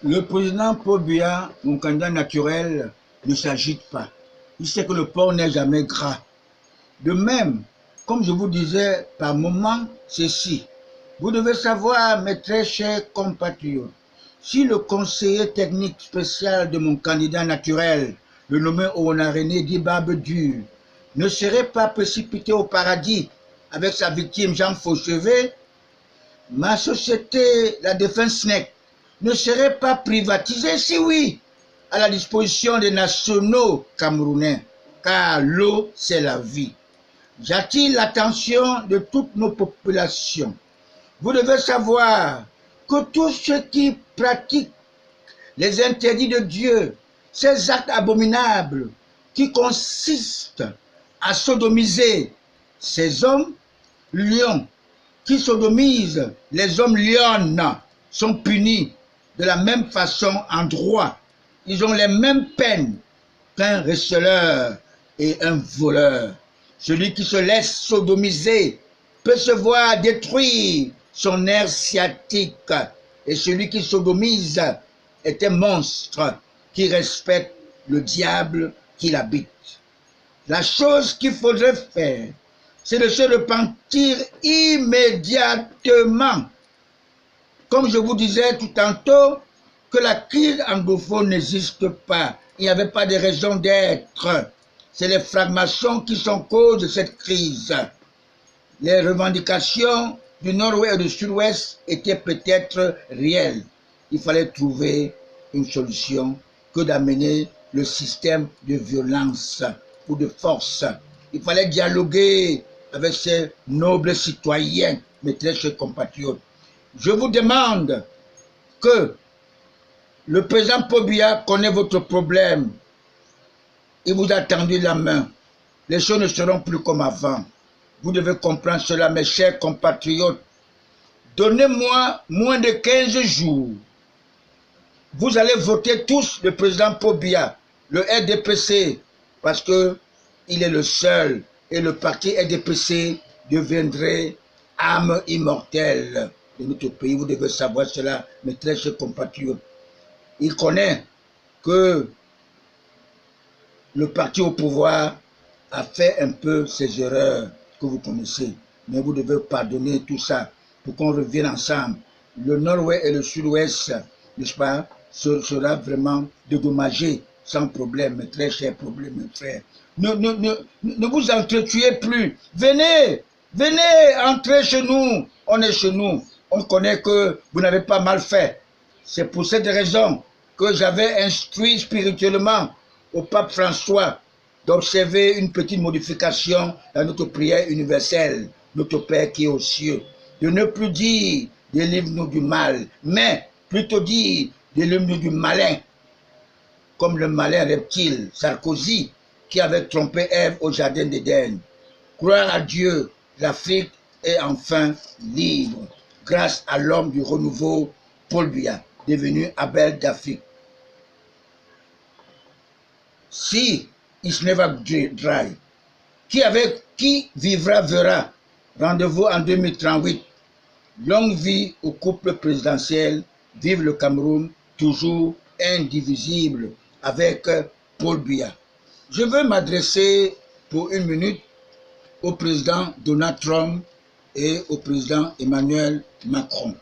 Le président Paul Biya, mon candidat naturel, ne s'agite pas. Il sait que le porc n'est jamais gras. De même, comme je vous disais par moment, ceci. Vous devez savoir, mes très chers compatriotes, si le conseiller technique spécial de mon candidat naturel, le nommé Onarené dit Barbe-Dure, ne serait pas précipité au paradis avec sa victime Jean Fauchevet, ma société, la Défense SNEC, ne serait pas privatisée, si oui, à la disposition des nationaux camerounais, car l'eau, c'est la vie. J'attire l'attention de toutes nos populations. Vous devez savoir que tous ceux qui pratiquent les interdits de Dieu, ces actes abominables qui consistent à sodomiser ces hommes lions, qui sodomisent les hommes lionnes, sont punis de la même façon en droit. Ils ont les mêmes peines qu'un receleur et un voleur. Celui qui se laisse sodomiser peut se voir détruire son nerf sciatique. Et celui qui sodomise est un monstre qui respecte le diable qui l'habite. La chose qu'il faudrait faire, c'est de se repentir immédiatement. Comme je vous disais tout tantôt, que la crise anglophone n'existe pas. Il n'y avait pas de raison d'être. C'est les fragmentations qui sont cause de cette crise. Les revendications du nord-ouest et du sud-ouest étaient peut-être réelles. Il fallait trouver une solution que d'amener le système de violence ou de force. Il fallait dialoguer avec ces nobles citoyens, mes très chers compatriotes. Je vous demande que le président Paul Biya connaît votre problème. Il vous a tendu la main. Les choses ne seront plus comme avant. Vous devez comprendre cela, mes chers compatriotes. Donnez-moi moins de 15 jours. Vous allez voter tous le président Paul Biya, le RDPC, parce qu'il est le seul. Et le parti RDPC deviendrait âme immortelle de notre pays. Vous devez savoir cela, mes très chers compatriotes. Il connaît que le parti au pouvoir a fait un peu ses erreurs que vous connaissez. Mais vous devez pardonner tout ça pour qu'on revienne ensemble. Le nord-ouest et le sud-ouest, n'est-ce pas, sera vraiment dédommagé sans problème, mes très chers problèmes, mes frères. Ne vous entretuez plus. Venez, venez, entrez chez nous. On est chez nous. On connaît que vous n'avez pas mal fait. C'est pour cette raison que j'avais instruit spirituellement au pape François d'observer une petite modification dans notre prière universelle, notre Père qui est aux cieux. De ne plus dire « délivre-nous du mal », mais plutôt dire « délivre-nous du malin », comme le malin reptile Sarkozy qui avait trompé Ève au jardin d'Éden. Croire à Dieu, l'Afrique est enfin libre, grâce à l'homme du renouveau, Paul Biya, devenu Abel d'Afrique. Si it's never dry, qui vivra verra. Rendez-vous en 2038. Longue vie au couple présidentiel. Vive le Cameroun, toujours indivisible, avec Paul Biya. Je veux m'adresser pour une minute au président Donald Trump et au président Emmanuel Macron.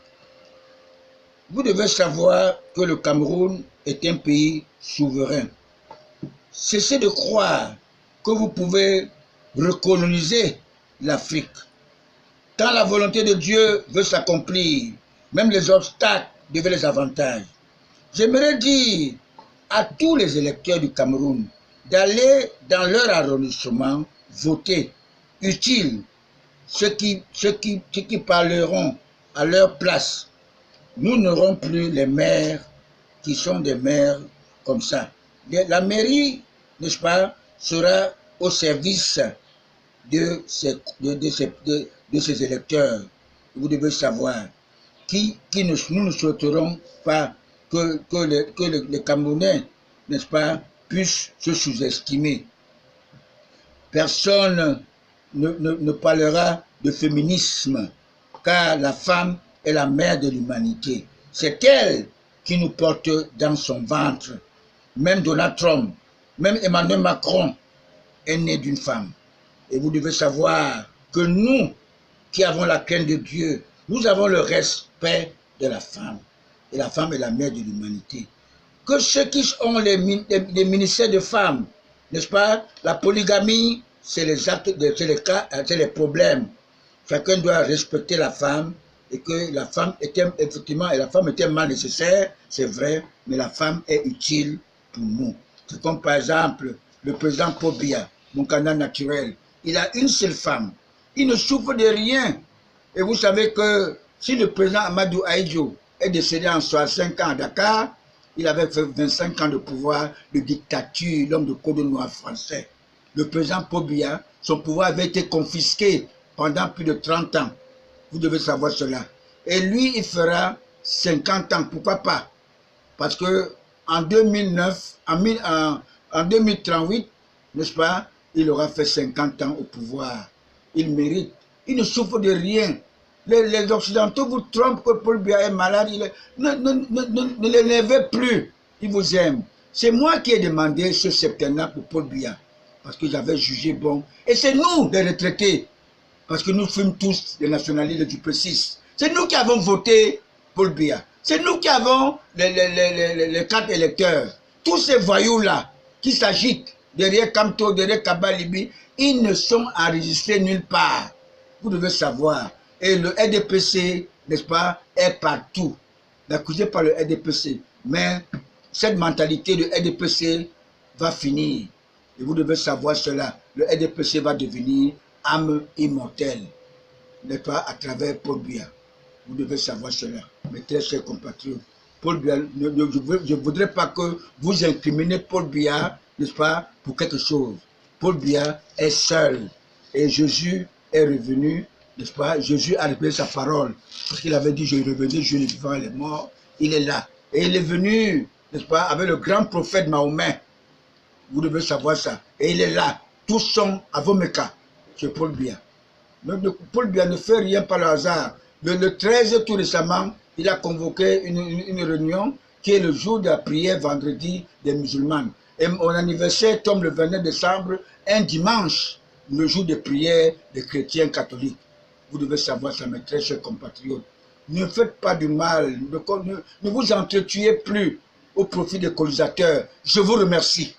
Vous devez savoir que le Cameroun est un pays souverain. Cessez de croire que vous pouvez recoloniser l'Afrique. Quand la volonté de Dieu veut s'accomplir, même les obstacles deviennent les avantages. J'aimerais dire à tous les électeurs du Cameroun d'aller dans leur arrondissement voter. Utile, ceux qui parleront à leur place. Nous n'aurons plus les maires qui sont des maires comme ça. La mairie, n'est-ce pas, sera au service de ces électeurs. Vous devez savoir nous ne souhaiterons pas que les Camerounais, n'est-ce pas, puissent se sous-estimer. Personne ne parlera de féminisme, car la femme est la mère de l'humanité. C'est elle qui nous porte dans son ventre. Même Donald Trump, même Emmanuel Macron est né d'une femme. Et vous devez savoir que nous, qui avons la crainte de Dieu, nous avons le respect de la femme. Et la femme est la mère de l'humanité. Que ceux qui ont les ministères de femmes, n'est-ce pas, la polygamie, c'est les actes, c'est les cas, c'est les problèmes. Chacun doit respecter la femme et que la femme était, effectivement, et la femme était mal nécessaire, c'est vrai, mais la femme est utile pour nous. C'est comme par exemple le président Paul Biya, mon candidat naturel. Il a une seule femme. Il ne souffre de rien. Et vous savez que si le président Amadou Ahidjo est décédé en 65 ans à Dakar, il avait fait 25 ans de pouvoir de dictature, l'homme de code noir français. Le président Paul Biya, son pouvoir avait été confisqué pendant plus de 30 ans. Vous devez savoir cela. Et lui, il fera 50 ans. Pourquoi pas? Parce que en 2009, en 2038, n'est-ce pas, il aura fait 50 ans au pouvoir. Il mérite. Il ne souffre de rien. Les Occidentaux vous trompent que Paul Biya est malade. Ne l'énervez plus. Il vous aime. C'est moi qui ai demandé ce septennat pour Paul Biya. Parce que j'avais jugé bon. Et c'est nous, les retraités. Parce que nous sommes tous des nationalistes du Duplessis. C'est nous qui avons voté Paul Biya. C'est nous qui avons les cartes électeurs. Tous ces voyous-là qui s'agitent derrière Kamto, derrière Kabalibi, ils ne sont enregistrés nulle part. Vous devez savoir. Et le RDPC, n'est-ce pas, est partout. Accusé par le RDPC. Mais cette mentalité de RDPC va finir. Et vous devez savoir cela. Le RDPC va devenir âme immortelle. N'est-ce pas, à travers Paul Biya. Vous devez savoir cela. Mes très chers compatriotes. Paul Biya, je ne voudrais pas que vous incriminez Paul Biya, n'est-ce pas, pour quelque chose. Paul Biya est seul. Et Jésus est revenu, n'est-ce pas? Jésus a répété sa parole. Parce qu'il avait dit, je revenais, je les vivants et les morts. Il est là. Et il est venu, n'est-ce pas, avec le grand prophète Mahomet. Vous devez savoir ça. Et il est là. Tous sont à Vomeka. C'est Paul Biya. Paul Biya ne fait rien par le hasard. Le 13, tout récemment, il a convoqué une réunion qui est le jour de la prière vendredi des musulmans. Et mon anniversaire tombe le 29 décembre, un dimanche, le jour de prière des chrétiens catholiques. Vous devez savoir ça, mes très chers compatriotes. Ne faites pas du mal, ne vous entretuez plus au profit des colonisateurs. Je vous remercie.